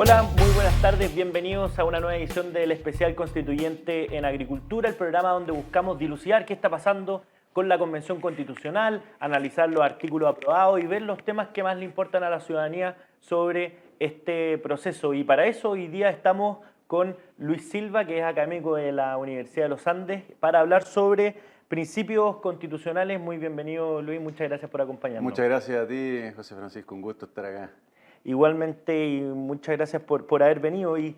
Hola, muy buenas tardes, bienvenidos a una nueva edición del Especial Constituyente en Agricultura, el programa donde buscamos dilucidar qué está pasando con la Convención Constitucional, analizar los artículos aprobados y ver los temas que más le importan a la ciudadanía sobre este proceso. Y para eso hoy día estamos con Luis Silva, que es académico de la Universidad de los Andes, para hablar sobre principios constitucionales. Muy bienvenido, Luis, muchas gracias por acompañarnos. Muchas gracias a ti, José Francisco, un gusto estar acá. Igualmente, y muchas gracias por haber venido. Y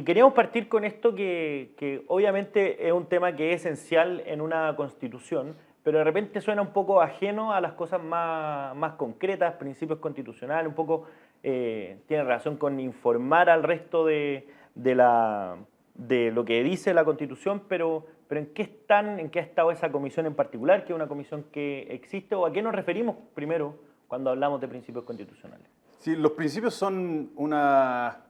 queríamos partir con esto que obviamente es un tema que es esencial en una constitución, pero de repente suena un poco ajeno a las cosas más concretas, principios constitucionales, un poco tiene relación con informar al resto de lo que dice la Constitución, pero ¿en qué ha estado esa comisión en particular, que es una comisión que existe, o a qué nos referimos primero cuando hablamos de principios constitucionales? Sí, los principios son una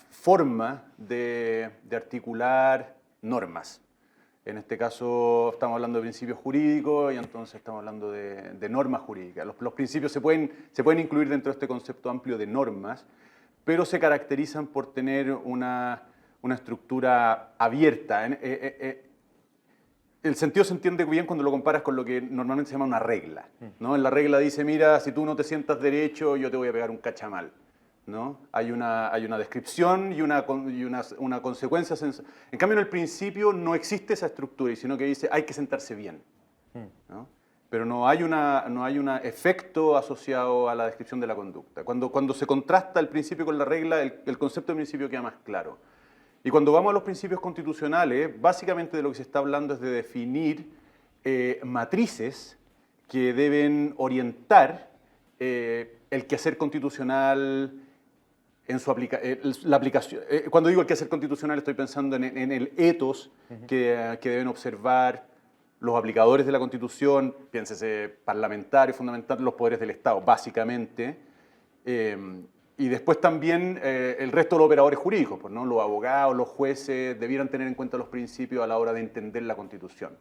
forma de articular normas. En este caso estamos hablando de principios jurídicos y entonces estamos hablando de normas jurídicas. Los principios se pueden incluir dentro de este concepto amplio de normas, pero se caracterizan por tener una estructura abierta. El sentido se entiende bien cuando lo comparas con lo que normalmente se llama una regla, ¿no? En la regla dice, mira, si tú no te sientas derecho, yo te voy a pegar un cachamal, ¿no? Hay una descripción y una consecuencia. En cambio, en el principio no existe esa estructura, sino que dice, hay que sentarse bien, ¿no? Pero no hay un efecto asociado a la descripción de la conducta. Cuando se contrasta el principio con la regla, el concepto de principio queda más claro. Y cuando vamos a los principios constitucionales, básicamente de lo que se está hablando es de definir matrices que deben orientar el quehacer constitucional en la aplicación. Cuando digo el quehacer constitucional estoy pensando en el ethos que deben observar los aplicadores de la Constitución, piénsese parlamentarios, fundamental, los poderes del Estado, básicamente. Y después también el resto de los operadores jurídicos, pues, ¿no? Los abogados, los jueces debieran tener en cuenta los principios a la hora de entender la Constitución.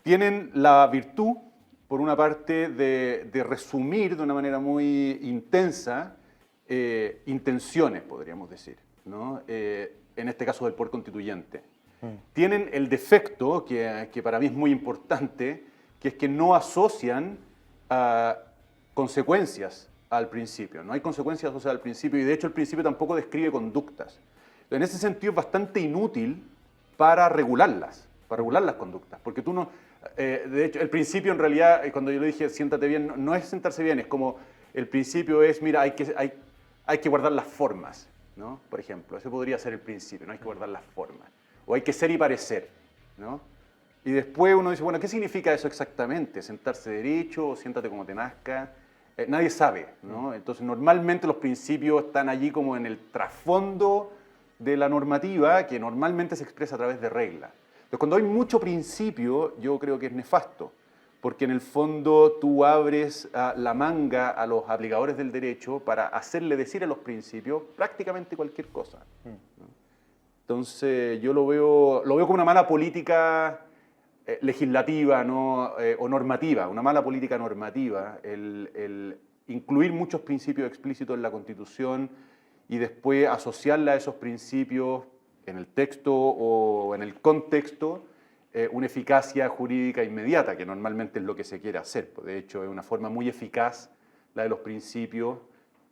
Tienen la virtud, por una parte, de resumir de una manera muy intensa intenciones, podríamos decir, ¿no? En este caso del poder constituyente. Tienen el defecto, que para mí es muy importante, que es que no asocian consecuencias al principio. No hay consecuencias asociadas al principio y de hecho el principio tampoco describe conductas. En ese sentido es bastante inútil para regular las conductas, porque tú no... de hecho, el principio en realidad, cuando yo le dije siéntate bien, no es sentarse bien, es como el principio es, mira, hay que guardar las formas, ¿no? Por ejemplo, ese podría ser el principio, no hay que guardar las formas. O hay que ser y parecer, ¿no? Y después uno dice, bueno, ¿qué significa eso exactamente? ¿Sentarse derecho o siéntate como te nazca? Nadie sabe, ¿no? Entonces, normalmente los principios están allí como en el trasfondo de la normativa, que normalmente se expresa a través de reglas. Entonces, cuando hay mucho principio, yo creo que es nefasto, porque en el fondo tú abres la manga a los aplicadores del derecho para hacerle decir a los principios prácticamente cualquier cosa, ¿no? Entonces, yo lo veo como una mala política legislativa, ¿no? O normativa, una mala política normativa, el incluir muchos principios explícitos en la Constitución y después asociarle a esos principios en el texto o en el contexto una eficacia jurídica inmediata, que normalmente es lo que se quiere hacer. De hecho, es una forma muy eficaz la de los principios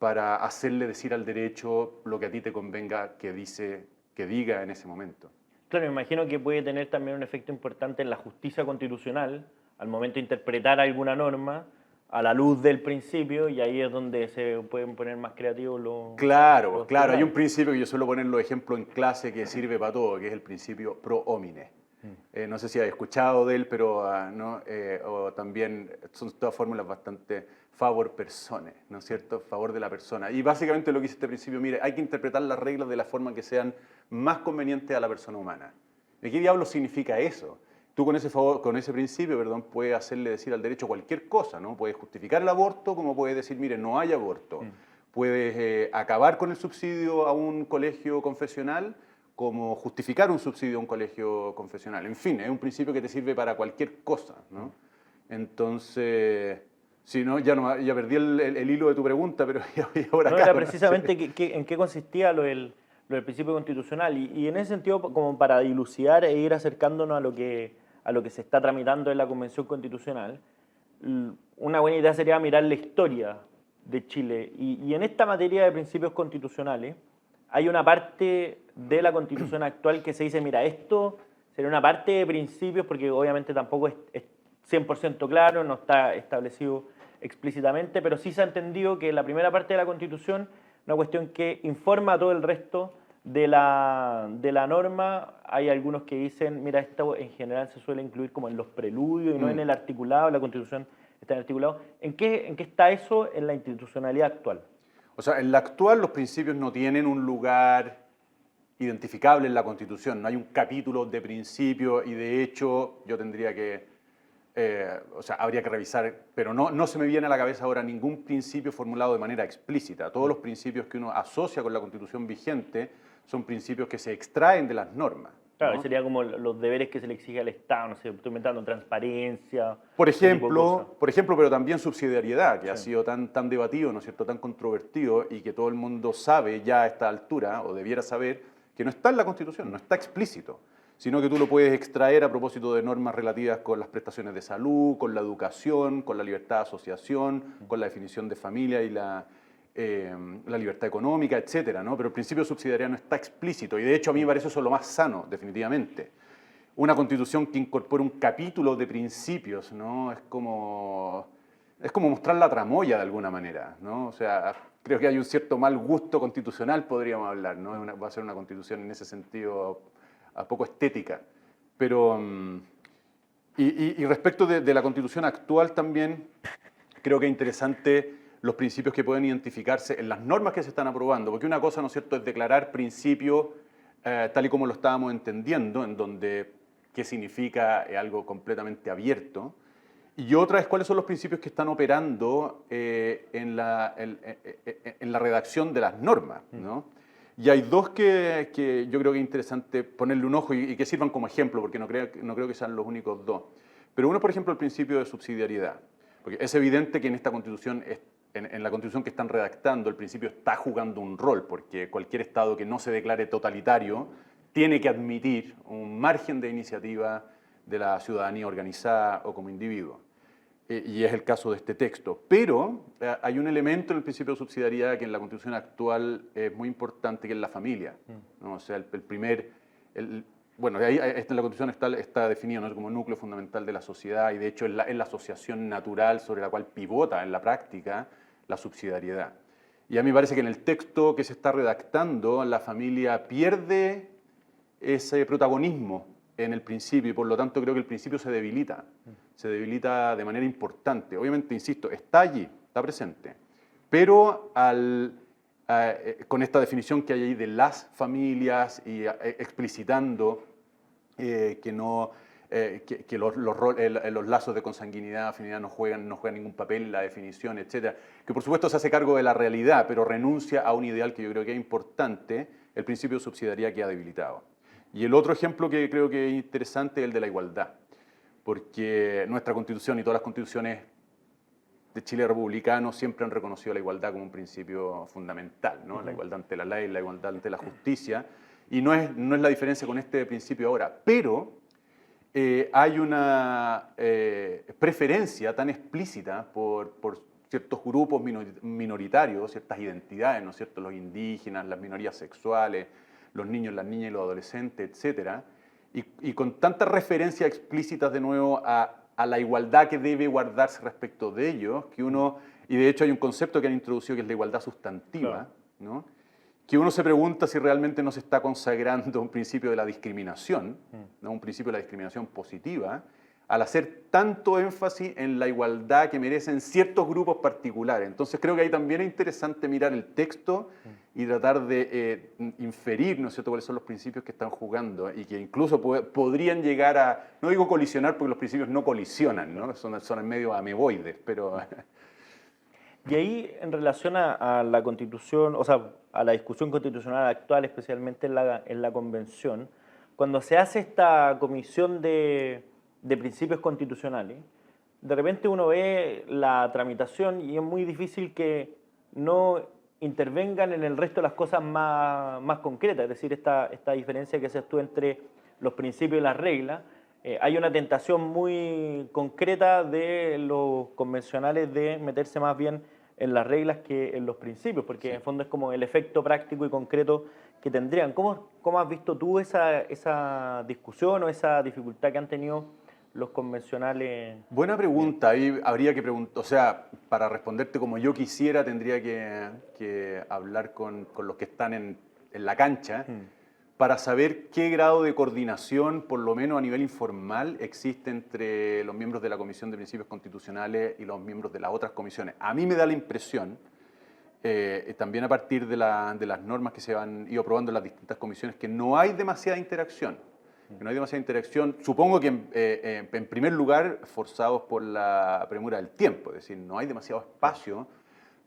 para hacerle decir al derecho lo que a ti te convenga que diga en ese momento. Claro, me imagino que puede tener también un efecto importante en la justicia constitucional al momento de interpretar alguna norma a la luz del principio, y ahí es donde se pueden poner más creativos los... Claro, hay un principio que yo suelo poner los ejemplos en clase que sirve para todo, que es el principio pro homine. No sé si has escuchado de él, pero ¿no? O también son todas fórmulas bastante favor persone, ¿no es cierto? Favor de la persona. Y básicamente lo que dice este principio, mire, hay que interpretar las reglas de la forma que sean más convenientes a la persona humana. ¿Y qué diablos significa eso? Tú con ese principio, perdón, puedes hacerle decir al derecho cualquier cosa, ¿no? Puedes justificar el aborto, como puedes decir, mire, no hay aborto. Puedes acabar con el subsidio a un colegio confesional, como justificar un subsidio a un colegio confesional. En fin, es un principio que te sirve para cualquier cosa, ¿no? Entonces, Sí, no, ya perdí el hilo de tu pregunta, pero ya voy ahora No, acá. era precisamente en qué consistía lo del principio constitucional. Y en ese sentido, como para dilucidar e ir acercándonos a lo que se está tramitando en la Convención Constitucional, una buena idea sería mirar la historia de Chile. Y en esta materia de principios constitucionales, hay una parte de la Constitución actual que se dice, mira, esto sería una parte de principios, porque obviamente tampoco es 100% claro, no está establecido explícitamente, pero sí se ha entendido que la primera parte de la Constitución es una cuestión que informa a todo el resto de la norma. Hay algunos que dicen, mira, esto en general se suele incluir como en los preludios y no en el articulado, la Constitución está en el articulado. ¿En qué está eso en la institucionalidad actual? O sea, en la actual los principios no tienen un lugar identificable en la Constitución, no hay un capítulo de principios y de hecho yo tendría que, o sea, habría que revisar, pero no se me viene a la cabeza ahora ningún principio formulado de manera explícita. Todos los principios que uno asocia con la Constitución vigente son principios que se extraen de las normas. Claro, ¿no? sería como los deberes que se le exige al Estado, no sé, estoy inventando transparencia. Por ese tipo de cosas. ejemplo, pero también subsidiariedad, que ha Sí. sido tan debatido, ¿no es cierto?, tan controvertido y que todo el mundo sabe ya a esta altura, o debiera saber, que no está en la Constitución, no está explícito, sino que tú lo puedes extraer a propósito de normas relativas con las prestaciones de salud, con la educación, con la libertad de asociación, con la definición de familia y la libertad económica, etcétera, ¿no? Pero el principio de subsidiariedad no está explícito y de hecho a mí me parece eso lo más sano, definitivamente. Una constitución que incorpore un capítulo de principios, ¿no? Es como mostrar la tramoya de alguna manera, ¿no? O sea, creo que hay un cierto mal gusto constitucional, podríamos hablar, ¿no? Va a ser una constitución en ese sentido a poco estética. Pero, y respecto de la constitución actual también, creo que es interesante los principios que pueden identificarse en las normas que se están aprobando, porque una cosa, ¿no es cierto?, es declarar principios tal y como lo estábamos entendiendo, en donde qué significa algo completamente abierto, y otra es cuáles son los principios que están operando en la redacción de las normas, ¿no? Y hay dos que yo creo que es interesante ponerle un ojo y que sirvan como ejemplo, porque no creo que sean los únicos dos. Pero uno, por ejemplo, el principio de subsidiariedad, porque es evidente que en esta Constitución en la Constitución que están redactando, el principio está jugando un rol, porque cualquier Estado que no se declare totalitario tiene que admitir un margen de iniciativa de la ciudadanía organizada o como individuo. Y es el caso de este texto. Pero hay un elemento en el principio de subsidiariedad que en la Constitución actual es muy importante, que es la familia, ¿no? O sea, bueno, ahí en la Constitución está definido, ¿no?, como núcleo fundamental de la sociedad y de hecho es la asociación natural sobre la cual pivota en la práctica la subsidiariedad. Y a mí me parece que en el texto que se está redactando la familia pierde ese protagonismo en el principio y por lo tanto creo que el principio se debilita de manera importante. Obviamente, insisto, está allí, está presente, pero con esta definición que hay ahí de las familias y explicitando que los lazos de consanguinidad, afinidad no juegan ningún papel en la definición, etcétera, que por supuesto se hace cargo de la realidad, pero renuncia a un ideal que yo creo que es importante, el principio de subsidiariedad queda debilitado. Y el otro ejemplo que creo que es interesante es el de la igualdad, porque nuestra Constitución y todas las constituciones de Chile republicano siempre han reconocido la igualdad como un principio fundamental, ¿no? La igualdad ante la ley, la igualdad ante la justicia, y no es la diferencia con este principio ahora, pero hay una preferencia tan explícita por ciertos grupos minoritarios, ciertas identidades, ¿no es cierto?, los indígenas, las minorías sexuales, los niños, las niñas y los adolescentes, etcétera, y con tantas referencias explícitas de nuevo a la igualdad que debe guardarse respecto de ellos, que y de hecho hay un concepto que han introducido que es la igualdad sustantiva, claro, ¿no?, que uno se pregunta si realmente no se está consagrando un principio de la discriminación, ¿no?, un principio de la discriminación positiva, al hacer tanto énfasis en la igualdad que merecen ciertos grupos particulares. Entonces creo que ahí también es interesante mirar el texto y tratar de inferir, ¿no es cierto?, cuáles son los principios que están jugando y que incluso podrían llegar a, no digo colisionar porque los principios no colisionan, ¿no?, son medio ameboides, pero... Y ahí, en relación a la Constitución, o sea, a la discusión constitucional actual, especialmente en la Convención, cuando se hace esta comisión de principios constitucionales, de repente uno ve la tramitación y es muy difícil que no intervengan en el resto de las cosas más concretas, es decir, esta diferencia que haces tú entre los principios y las reglas. Hay una tentación muy concreta de los convencionales de meterse más bien en las reglas que en los principios, porque en el fondo es como el efecto práctico y concreto que tendrían. ¿Cómo has visto tú esa discusión o esa dificultad que han tenido los convencionales? Buena pregunta, ahí habría que preguntar, o sea, para responderte como yo quisiera, tendría que hablar con los que están en la cancha para saber qué grado de coordinación, por lo menos a nivel informal, existe entre los miembros de la Comisión de Principios Constitucionales y los miembros de las otras comisiones. A mí me da la impresión, también a partir de las normas que se han ido aprobando en las distintas comisiones, que no hay demasiada interacción. Supongo que en primer lugar forzados por la premura del tiempo, es decir, no hay demasiado espacio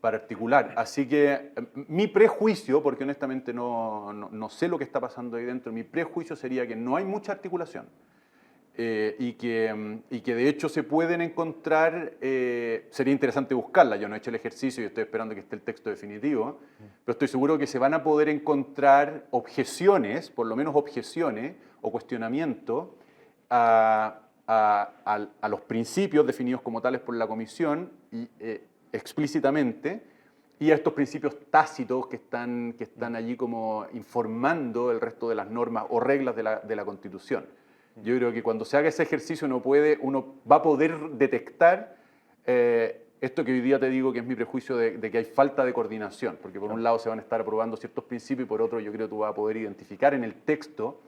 para articular. Así que mi prejuicio, porque honestamente no sé lo que está pasando ahí dentro, mi prejuicio sería que no hay mucha articulación y que de hecho se pueden encontrar, sería interesante buscarla, yo no he hecho el ejercicio y estoy esperando que esté el texto definitivo, pero estoy seguro que se van a poder encontrar objeciones, por lo menos objeciones o cuestionamientos a los principios definidos como tales por la Comisión y explícitamente, y a estos principios tácitos que están allí como informando el resto de las normas o reglas de la Constitución. Yo creo que cuando se haga ese ejercicio uno va a poder detectar esto que hoy día te digo que es mi prejuicio de que hay falta de coordinación, porque por un lado se van a estar aprobando ciertos principios y por otro yo creo que tú vas a poder identificar en el texto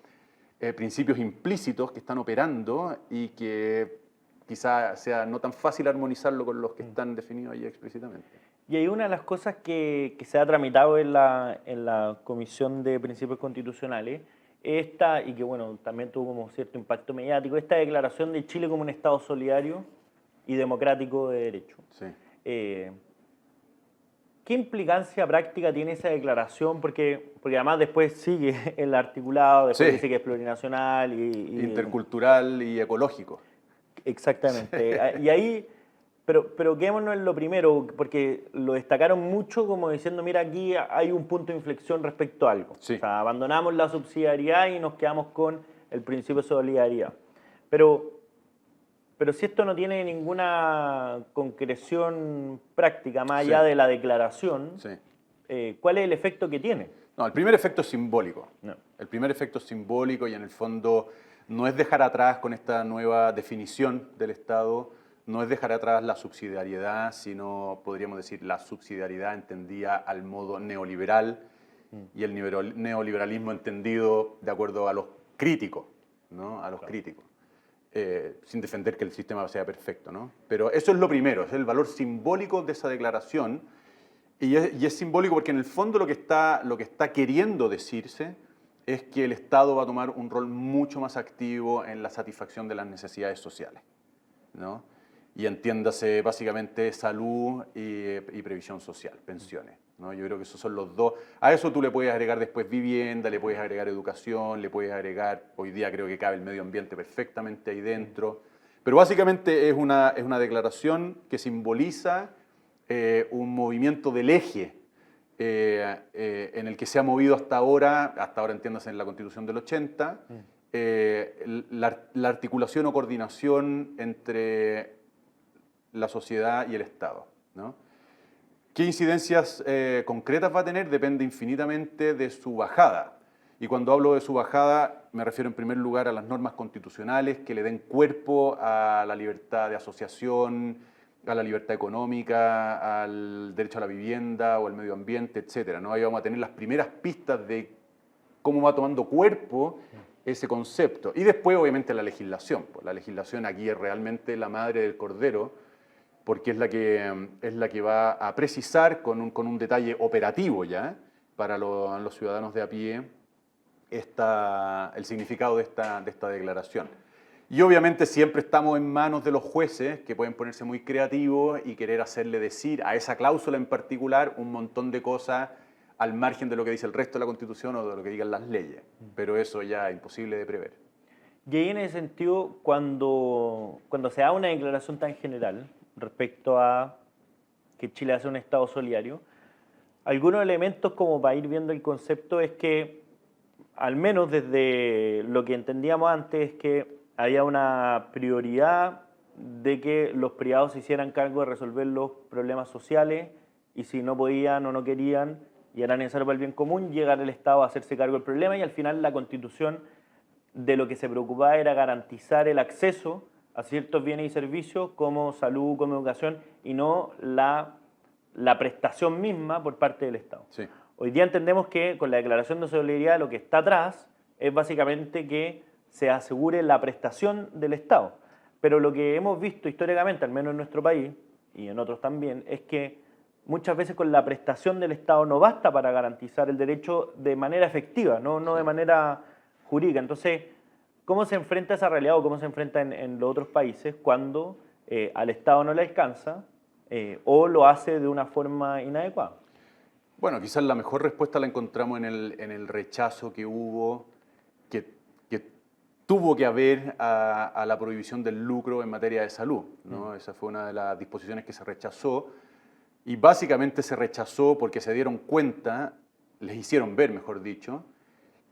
principios implícitos que están operando y que quizá sea no tan fácil armonizarlo con los que están definidos ahí explícitamente. Y hay una de las cosas que se ha tramitado en la Comisión de Principios Constitucionales, y que bueno, también tuvo como cierto impacto mediático, esta declaración de Chile como un Estado solidario y democrático de derecho. Sí. ¿Qué implicancia práctica tiene esa declaración? Porque además después sigue el articulado, después dice que es plurinacional intercultural y ecológico. Exactamente. Y ahí, pero quedémonos en lo primero, porque lo destacaron mucho como diciendo, mira, aquí hay un punto de inflexión respecto a algo. Sí. O sea, abandonamos la subsidiariedad y nos quedamos con el principio de solidaridad. Pero si esto no tiene ninguna concreción práctica, más allá de la declaración, ¿cuál es el efecto que tiene? No, el primer efecto es simbólico. No. El primer efecto es simbólico y en el fondo no es dejar atrás con esta nueva definición del Estado, no es dejar atrás la subsidiariedad, sino podríamos decir la subsidiariedad entendida al modo neoliberal y el neoliberalismo entendido de acuerdo a los críticos, ¿no? A los críticos. Sin defender que el sistema sea perfecto, ¿no? Pero eso es lo primero, es el valor simbólico de esa declaración y es simbólico porque en el fondo lo que está queriendo decirse es que el Estado va a tomar un rol mucho más activo en la satisfacción de las necesidades sociales, ¿no? Y entiéndase básicamente salud y previsión social, pensiones, ¿no? Yo creo que esos son los dos. A eso tú le puedes agregar después vivienda, le puedes agregar educación, le puedes agregar, hoy día creo que cabe el medio ambiente perfectamente ahí dentro. Pero básicamente es una declaración que simboliza un movimiento del eje en el que se ha movido hasta ahora entiéndase en la Constitución del 80, la articulación o coordinación entre la sociedad y el Estado, ¿no? ¿Qué incidencias concretas va a tener? Depende infinitamente de su bajada. Y cuando hablo de su bajada, me refiero en primer lugar a las normas constitucionales que le den cuerpo a la libertad de asociación, a la libertad económica, al derecho a la vivienda o al medio ambiente, etc., ¿no? Ahí vamos a tener las primeras pistas de cómo va tomando cuerpo ese concepto. Y después, obviamente, la legislación. Pues la legislación aquí es realmente la madre del cordero, porque es la que va a precisar con un detalle operativo ya para los ciudadanos de a pie el significado de esta declaración. Y obviamente siempre estamos en manos de los jueces que pueden ponerse muy creativos y querer hacerle decir a esa cláusula en particular un montón de cosas al margen de lo que dice el resto de la Constitución o de lo que digan las leyes. Pero eso ya es imposible de prever. Y ahí en ese sentido, cuando se da una declaración tan general respecto a que Chile hace un Estado solidario, algunos elementos como para ir viendo el concepto es que, al menos desde lo que entendíamos antes, es que había una prioridad de que los privados se hicieran cargo de resolver los problemas sociales y si no podían o no querían y era necesario para el bien común, llegar el Estado a hacerse cargo del problema y al final la Constitución de lo que se preocupaba era garantizar el acceso a ciertos bienes y servicios como salud, como educación y no la prestación misma por parte del Estado. Sí. Hoy día entendemos que con la declaración de solidaridad lo que está atrás es básicamente que se asegure la prestación del Estado. Pero lo que hemos visto históricamente, al menos en nuestro país y en otros también, es que muchas veces con la prestación del Estado no basta para garantizar el derecho de manera efectiva, no de manera jurídica. Entonces, ¿cómo se enfrenta esa realidad o cómo se enfrenta en los otros países cuando al Estado no le alcanza o lo hace de una forma inadecuada? Bueno, quizás la mejor respuesta la encontramos en el rechazo que hubo, que tuvo que haber a la prohibición del lucro en materia de salud, ¿no? Esa fue una de las disposiciones que se rechazó y básicamente se rechazó porque se dieron cuenta, les hicieron ver, mejor dicho,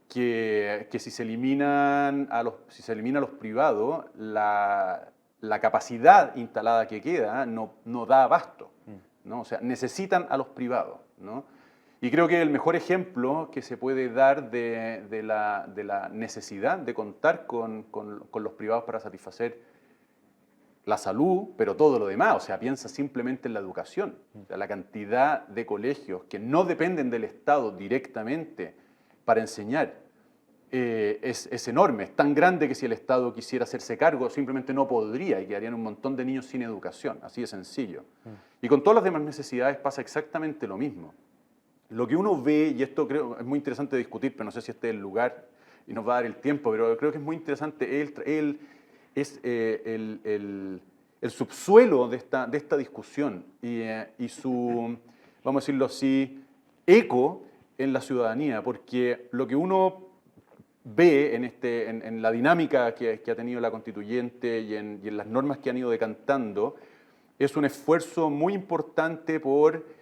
que si se eliminan a los privados, la capacidad instalada que queda no da abasto, ¿no? O sea, necesitan a los privados, ¿no? Y creo que el mejor ejemplo que se puede dar de la necesidad de contar con los privados para satisfacer la salud, pero todo lo demás, o sea, piensa simplemente en la educación. O sea, la cantidad de colegios que no dependen del Estado directamente para enseñar es enorme, es tan grande que si el Estado quisiera hacerse cargo simplemente no podría y quedarían un montón de niños sin educación, así de sencillo. Y con todas las demás necesidades pasa exactamente lo mismo. Lo que uno ve, y esto creo es muy interesante discutir, pero no sé si este es el lugar y nos va a dar el tiempo, pero creo que es muy interesante, es el subsuelo de esta discusión y su, vamos a decirlo así, eco en la ciudadanía, porque lo que uno ve en la dinámica que ha tenido la constituyente y en las normas que han ido decantando, es un esfuerzo muy importante por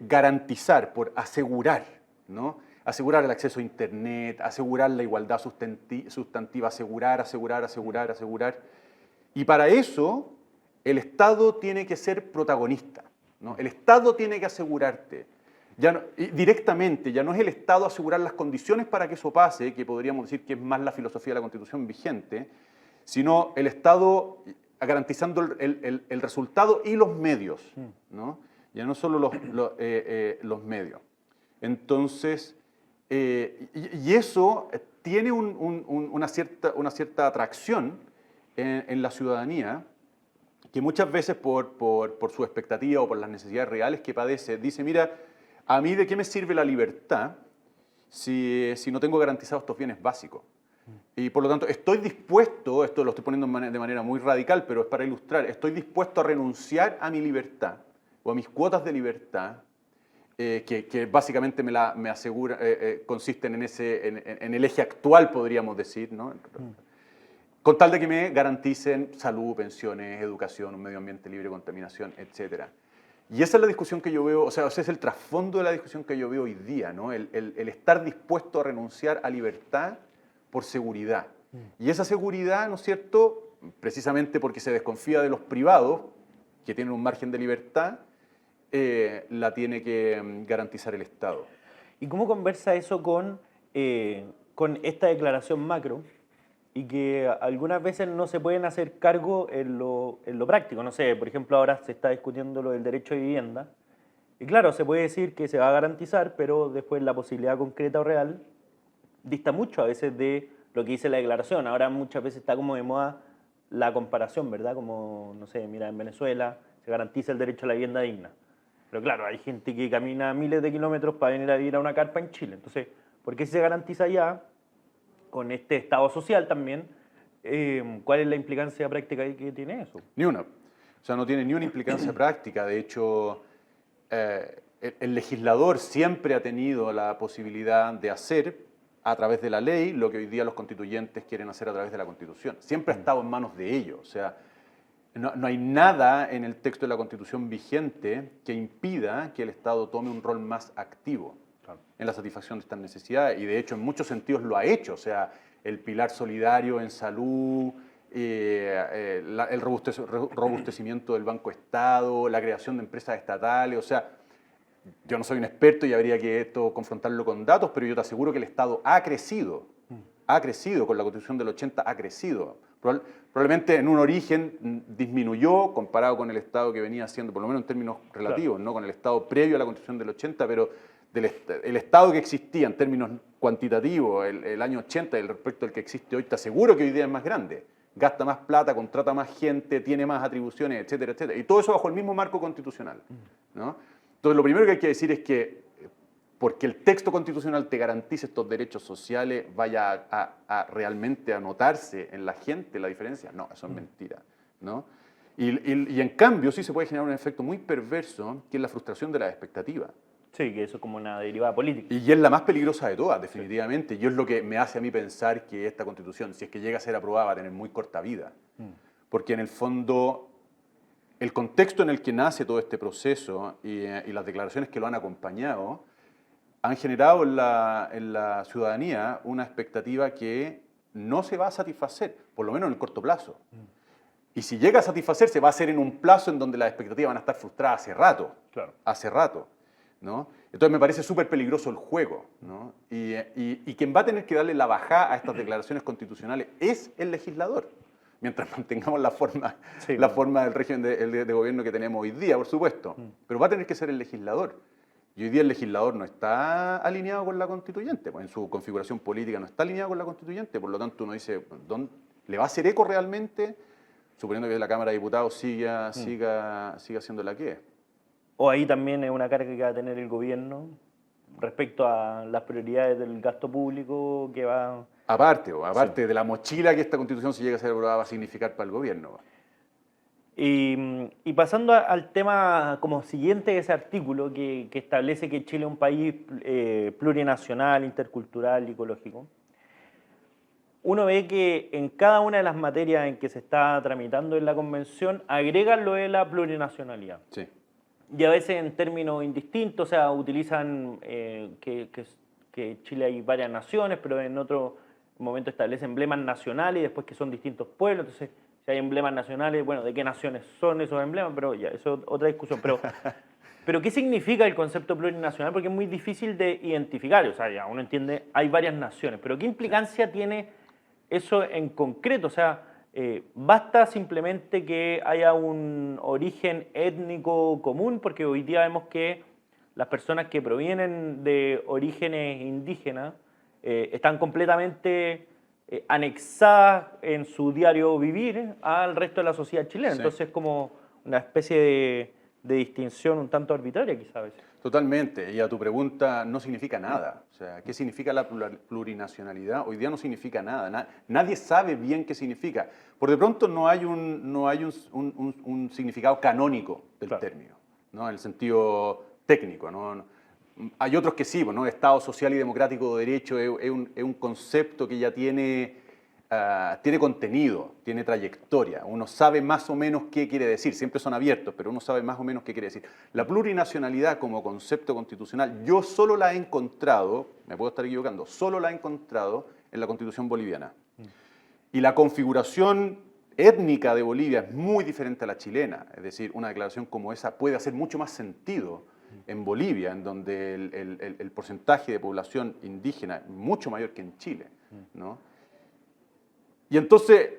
garantizar, por asegurar, ¿no? Asegurar el acceso a Internet, asegurar la igualdad sustantiva, asegurar. Y para eso el Estado tiene que ser protagonista, ¿no? El Estado tiene que asegurarte. Directamente, ya no es el Estado asegurar las condiciones para que eso pase, que podríamos decir que es más la filosofía de la Constitución vigente, sino el Estado garantizando el resultado y los medios, ¿no? Ya no solo los medios. Entonces, y eso tiene una cierta atracción en la ciudadanía, que muchas veces por su expectativa o por las necesidades reales que padece, dice, mira, ¿a mí de qué me sirve la libertad si no tengo garantizados estos bienes básicos? Y por lo tanto, estoy dispuesto, esto lo estoy poniendo de manera muy radical, pero es para ilustrar, estoy dispuesto a renunciar a mi libertad o a mis cuotas de libertad, que básicamente me asegura, consisten en el eje actual, podríamos decir, ¿no? Con tal de que me garanticen salud, pensiones, educación, un medio ambiente libre de contaminación, etc. Y esa es la discusión que yo veo, o sea, ese es el trasfondo de la discusión que yo veo hoy día, ¿no? El estar dispuesto a renunciar a libertad por seguridad. Y esa seguridad, ¿no es cierto?, precisamente porque se desconfía de los privados, que tienen un margen de libertad, la tiene que garantizar el Estado. ¿Y cómo conversa eso con esta declaración macro y que algunas veces no se pueden hacer cargo en lo práctico? No sé, por ejemplo, ahora se está discutiendo lo del derecho de vivienda y claro, se puede decir que se va a garantizar, pero después la posibilidad concreta o real dista mucho a veces de lo que dice la declaración. Ahora muchas veces está como de moda la comparación, ¿verdad? Como, no sé, mira, en Venezuela se garantiza el derecho a la vivienda digna. Pero claro, hay gente que camina miles de kilómetros para venir a vivir a una carpa en Chile. Entonces, ¿por qué se garantiza allá, con este Estado social también? ¿Cuál es la implicancia práctica que tiene eso? Ni una. O sea, no tiene ni una implicancia práctica. De hecho, el legislador siempre ha tenido la posibilidad de hacer a través de la ley lo que hoy día los constituyentes quieren hacer a través de la Constitución. Siempre ha estado en manos de ellos. O sea, no hay nada en el texto de la Constitución vigente que impida que el Estado tome un rol más activo en la satisfacción de estas necesidades. Y de hecho, en muchos sentidos lo ha hecho. O sea, el pilar solidario en salud, el robustecimiento del Banco Estado, la creación de empresas estatales. O sea, yo no soy un experto y habría que confrontarlo con datos, pero yo te aseguro que el Estado ha crecido con la Constitución del 80, ha crecido. Probablemente en un origen disminuyó comparado con el Estado que venía siendo, por lo menos en términos relativos, ¿no? Con el Estado previo a la Constitución del 80, pero el Estado que existía en términos cuantitativos el año 80 y respecto al que existe hoy, te aseguro que hoy día es más grande. Gasta más plata, contrata más gente, tiene más atribuciones, etcétera, etcétera. Y todo eso bajo el mismo marco constitucional, ¿no? Entonces, lo primero que hay que decir es que porque el texto constitucional te garantice estos derechos sociales, vaya realmente a notarse en la gente la diferencia. No, eso es mentira, ¿no? Y en cambio sí se puede generar un efecto muy perverso, que es la frustración de las expectativas. Sí, que eso es como una derivada política. Y es la más peligrosa de todas, definitivamente. Y es lo que me hace a mí pensar que esta Constitución, si es que llega a ser aprobada, va a tener muy corta vida. Porque en el fondo, el contexto en el que nace todo este proceso y las declaraciones que lo han acompañado han generado en la ciudadanía una expectativa que no se va a satisfacer, por lo menos en el corto plazo. Y si llega a satisfacerse, va a ser en un plazo en donde las expectativas van a estar frustradas hace rato. Claro. Hace rato, ¿no? Entonces me parece súper peligroso el juego, ¿no? Y quien va a tener que darle la bajada a estas declaraciones constitucionales es el legislador, mientras mantengamos la forma del régimen de gobierno que tenemos hoy día, por supuesto. Pero va a tener que ser el legislador. Y hoy día el legislador no está alineado con la constituyente, pues en su configuración política no está alineado con la constituyente, por lo tanto uno dice, ¿le va a hacer eco realmente? Suponiendo que la Cámara de Diputados siga siendo la que es. O ahí también es una carga que va a tener el gobierno respecto a las prioridades del gasto público que va... Aparte de la mochila que esta Constitución, si llega a ser aprobada, va a significar para el gobierno. Y pasando al tema como siguiente de ese artículo que establece que Chile es un país plurinacional, intercultural y ecológico, uno ve que en cada una de las materias en que se está tramitando en la Convención agregan lo de la plurinacionalidad. Sí. Y a veces en términos indistintos, o sea, utilizan que Chile hay varias naciones, pero en otro momento establecen emblemas nacionales y después que son distintos pueblos, entonces... Si hay emblemas nacionales, bueno, ¿de qué naciones son esos emblemas? Pero ya, eso es otra discusión. Pero ¿qué significa el concepto plurinacional? Porque es muy difícil de identificar. O sea, ya uno entiende, hay varias naciones. Pero ¿qué implicancia tiene eso en concreto? O sea, ¿basta simplemente que haya un origen étnico común? Porque hoy día vemos que las personas que provienen de orígenes indígenas están completamente... anexadas en su diario vivir al resto de la sociedad chilena. Sí. Entonces es como una especie de distinción un tanto arbitraria quizás a veces. Totalmente, y a tu pregunta no significa nada. O sea, ¿qué significa la plurinacionalidad? Hoy día no significa nada. Nadie sabe bien qué significa. Por de pronto no hay un significado canónico del término, ¿no? En el sentido técnico, ¿no? Hay otros que sí, ¿no? Estado social y democrático de derecho es un concepto que ya tiene contenido, tiene trayectoria. Uno sabe más o menos qué quiere decir. Siempre son abiertos, pero uno sabe más o menos qué quiere decir. La plurinacionalidad como concepto constitucional, yo solo la he encontrado, me puedo estar equivocando, solo la he encontrado en la Constitución boliviana. Y la configuración étnica de Bolivia es muy diferente a la chilena. Es decir, una declaración como esa puede hacer mucho más sentido en Bolivia, en donde el porcentaje de población indígena es mucho mayor que en Chile, ¿no? Y entonces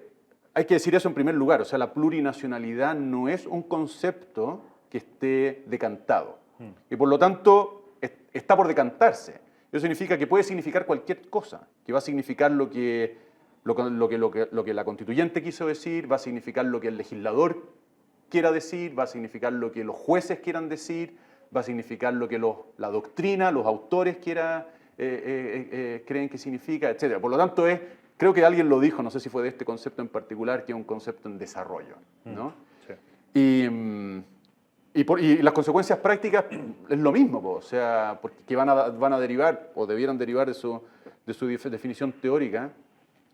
hay que decir eso en primer lugar, o sea, la plurinacionalidad no es un concepto que esté decantado, y por lo tanto está por decantarse. Eso significa que puede significar cualquier cosa, que va a significar lo que la constituyente quiso decir, va a significar lo que el legislador quiera decir, va a significar lo que los jueces quieran decir, va a significar lo que la doctrina, los autores creen que significa, etc. Por lo tanto, creo que alguien lo dijo, no sé si fue de este concepto en particular, que es un concepto en desarrollo, ¿no? Sí. Y las consecuencias prácticas es lo mismo, o sea, porque van a derivar, o debieran derivar de de su definición teórica,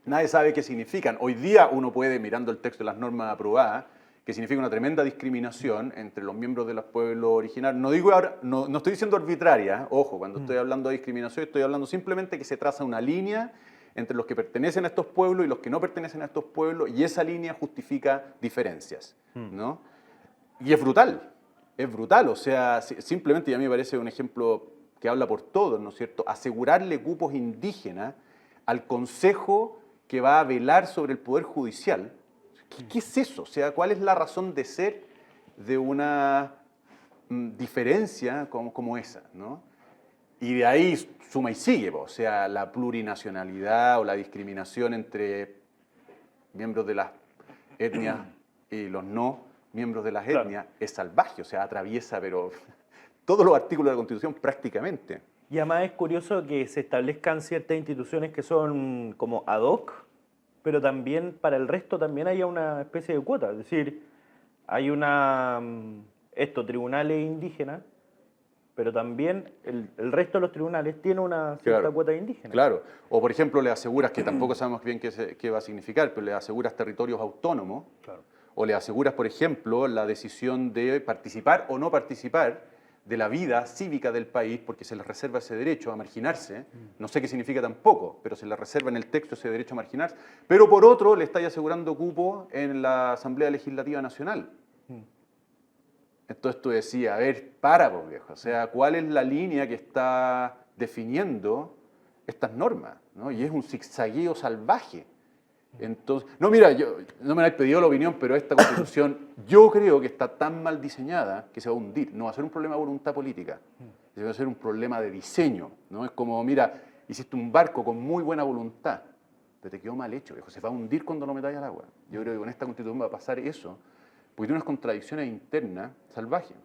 nadie sabe qué significan. Hoy día uno puede, mirando el texto de las normas aprobadas, que significa una tremenda discriminación entre los miembros de los pueblos originarios. No digo ahora, no estoy diciendo arbitraria, ojo, cuando estoy hablando de discriminación, estoy hablando simplemente que se traza una línea entre los que pertenecen a estos pueblos y los que no pertenecen a estos pueblos, y esa línea justifica diferencias, ¿no? Y es brutal, o sea, simplemente, y a mí me parece un ejemplo que habla por todos, ¿no es cierto?, asegurarle cupos indígenas al Consejo que va a velar sobre el Poder Judicial. ¿Qué es eso? O sea, ¿cuál es la razón de ser de una diferencia como esa, ¿no? Y de ahí suma y sigue, o sea, la plurinacionalidad o la discriminación entre miembros de las etnias y los no miembros de las etnias es salvaje, o sea, atraviesa, pero todos los artículos de la Constitución prácticamente. Y además es curioso que se establezcan ciertas instituciones que son como ad hoc, pero también para el resto también haya una especie de cuota. Es decir, hay tribunales indígenas, pero también el resto de los tribunales tiene una cierta cuota indígena. Claro. O, por ejemplo, le aseguras, que tampoco sabemos bien qué va a significar, pero le aseguras territorios autónomos. Claro. O le aseguras, por ejemplo, la decisión de participar o no participar de la vida cívica del país, porque se les reserva ese derecho a marginarse. No sé qué significa tampoco, pero se les reserva en el texto ese derecho a marginarse. Pero por otro, le estáis asegurando cupo en la Asamblea Legislativa Nacional. Entonces tú decías, a ver, pues viejo, o sea, ¿cuál es la línea que está definiendo estas normas? ¿No? Y es un zigzagueo salvaje. Entonces, no, mira, yo no me habéis pedido la opinión, pero esta Constitución yo creo que está tan mal diseñada que se va a hundir. No va a ser un problema de voluntad política, va a ser un problema de diseño, ¿no? Es como, mira, hiciste un barco con muy buena voluntad, pero te quedó mal hecho, viejo, se va a hundir cuando lo metáis al agua. Yo creo que con esta Constitución va a pasar eso, porque tiene unas contradicciones internas salvajes,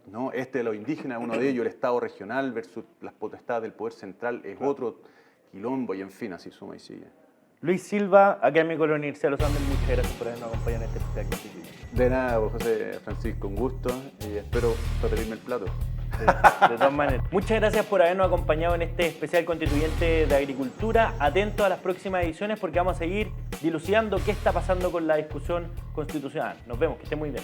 ¿no? Este de los indígenas, uno de ellos, el Estado regional versus las potestades del poder central, es otro quilombo, y en fin, así suma y sigue. Luis Silva, Académico de la Universidad de los Andes, muchas gracias por habernos acompañado en este especial constituyente. De nada, pues, José Francisco, un gusto, y espero repetirme el plato. De todas maneras. Muchas gracias por habernos acompañado en este especial constituyente de agricultura. Atentos a las próximas ediciones porque vamos a seguir dilucidando qué está pasando con la discusión constitucional. Nos vemos, que esté muy bien.